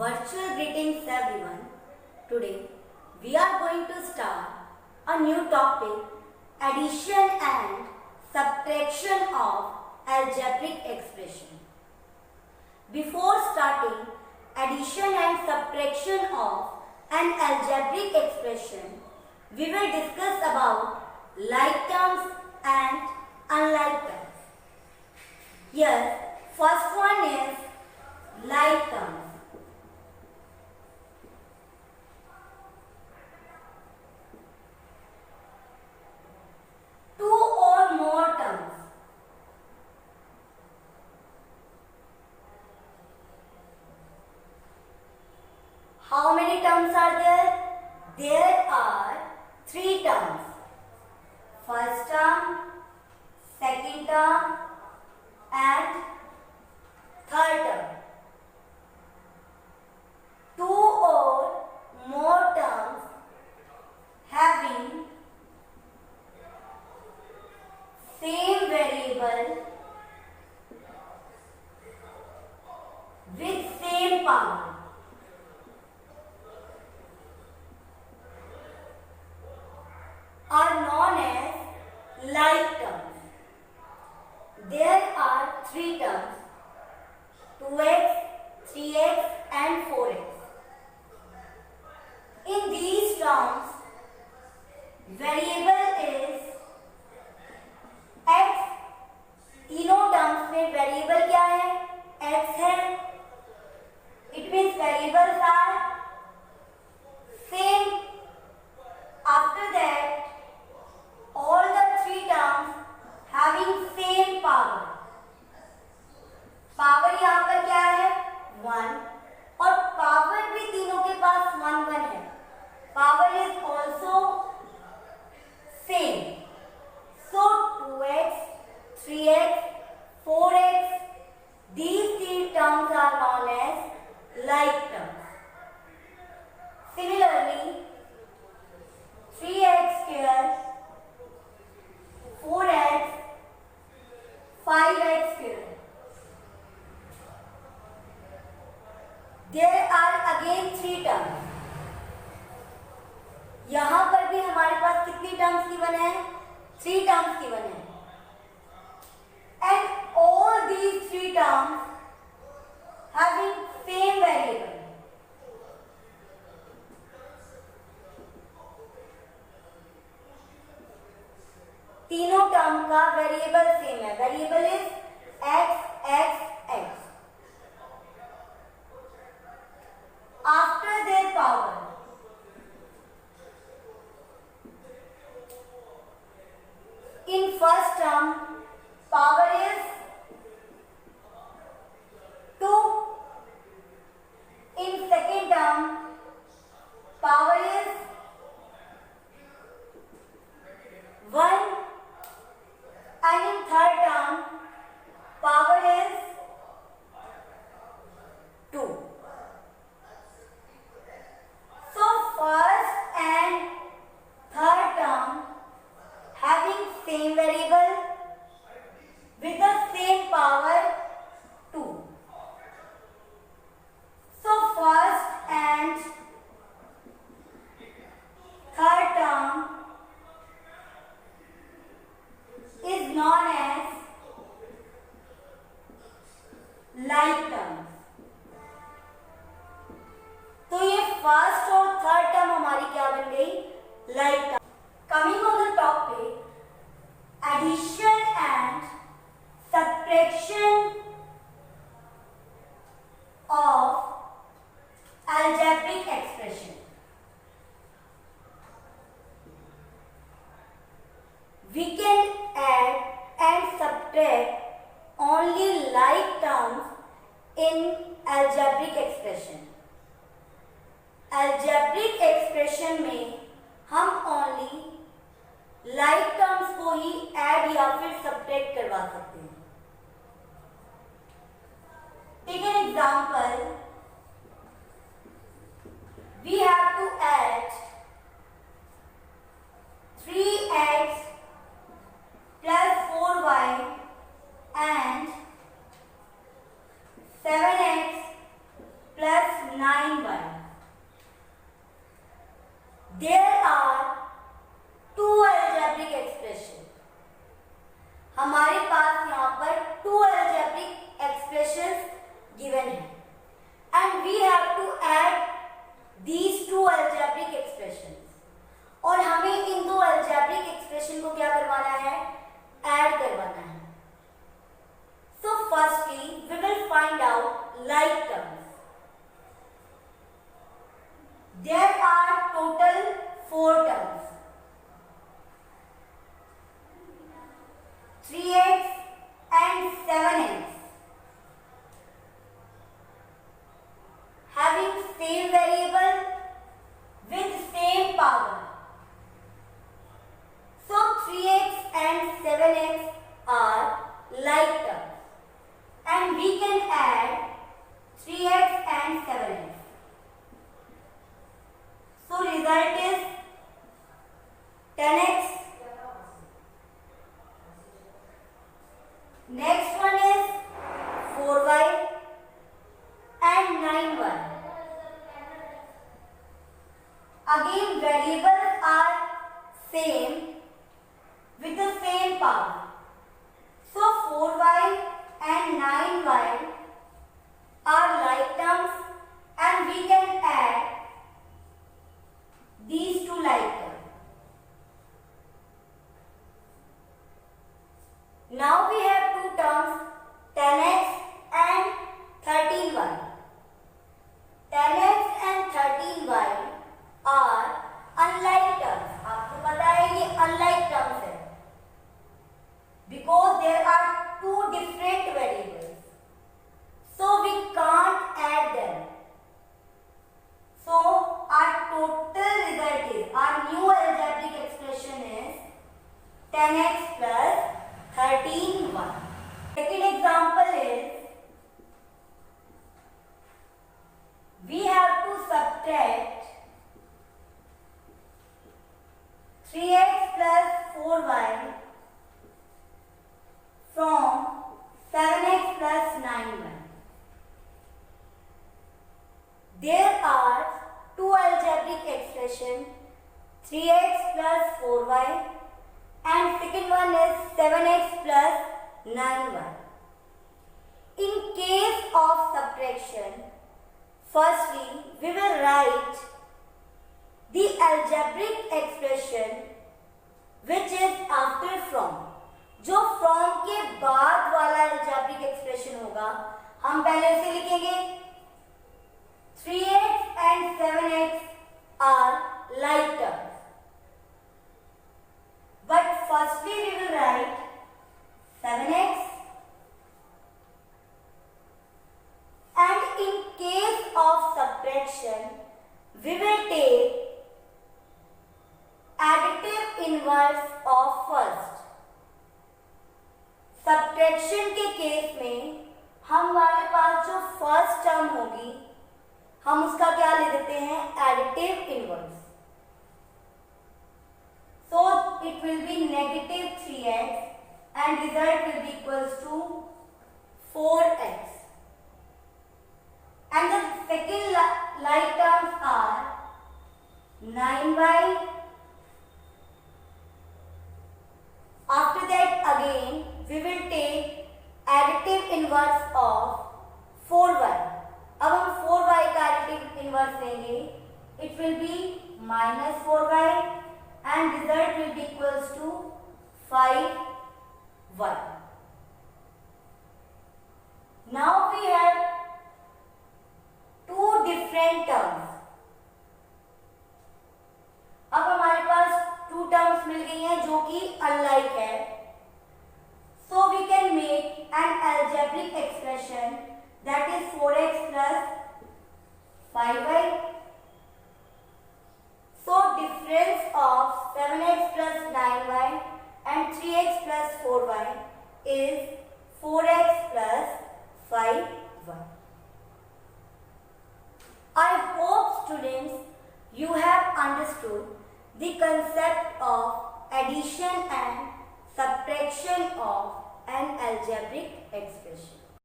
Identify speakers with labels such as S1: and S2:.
S1: Virtual greetings everyone. Today we are going to start a new topic, addition and subtraction of algebraic expression. Before starting addition and subtraction of an algebraic expression, we will discuss about like terms and unlike terms. Here, first one is like terms. Two or more terms. How many terms are there? There are three terms. First term, second term and third term. Two or more terms having same variable with same power are known as like terms. There are three terms, 2x, 3x and 4x. In these terms, variable is x. तीनों terms में variable क्या है? x है. It means variables are same. After that all the three terms having same power. Power यहाँ पर क्या है? 1 और पावर भी तीनों के पास 1 1 है. Power is also same. So 2x, 3x, 4x, these three terms are known as like terms. Similarly, 3x square, 4x, 5x square. There are again three terms. यहाँ पर भी हमारे पास कितनी टर्म्स गिवन है? 3 terms given है. And all these 3 terms having same variable. तीनों term का variable same है. Variable is x x x. After their power, in first term power is 2. In second term power is 1 and in third term power is 2. So first and third term having same variable with the same power 2. So first and third term is known as like terms. तो ये first और third term हमारी क्या बन गई? like term. Coming on the topic, addition and subtraction of algebraic expression. We can add and subtract only like terms in algebraic expression. Algebraic expression में हम only like terms को ही add या फिर subtract करवा सकते हैं. Take an example. We have to add 3x plus 4y and 7x plus 9 like terms. There are total 4 terms. 3x and 7x having same variable with same power. So 3x and 7x are like terms, and we can add 3x and 7x. So result is 10x. Next one is 4y and 9y. Again variables are same with the same power. So 4y and 9y are like terms, and we can add these two like terms. Now we have two terms, 10x and 13y. 10x and 13y are unlike terms. आपको पता है ये unlike terms है, because there are two different variables, so we can't add them. So our total result is, our new algebraic expression is 10x plus 13y. Second example is, we have to subtract 3x plus 4y from 7x plus 9y. There are two algebraic expressions, 3x plus 4y, and second one is 7x plus 9y. In case of subtraction, firstly we will write the algebraic expression which is after from. जो from के बाद वाला algebraic expression होगा, हम पहले से लिखेंगे 3x and 7x are like terms. But firstly we will write 7x, and in case of subtraction we will take additive inverse of first. Subtraction के केस में हमारे पास जो फर्स्ट टर्म होगी हम उसका क्या ले देते हैं, additive inverse. So it will be negative 3x and result will be equals to 4x. And the second like terms are 9y. After that again we will take additive inverse of 4y. अब हम 4y का additive inverse लेंगे, it will be minus 4y and result will be equals to 5y. Now we have two different terms. अब हमारे पास two terms मिल गई हैं जो कि unlike है. So we can make an algebraic expression that is 4x plus 5y. So difference of 7x plus 9y and 3x plus 4y is 4x plus 5y.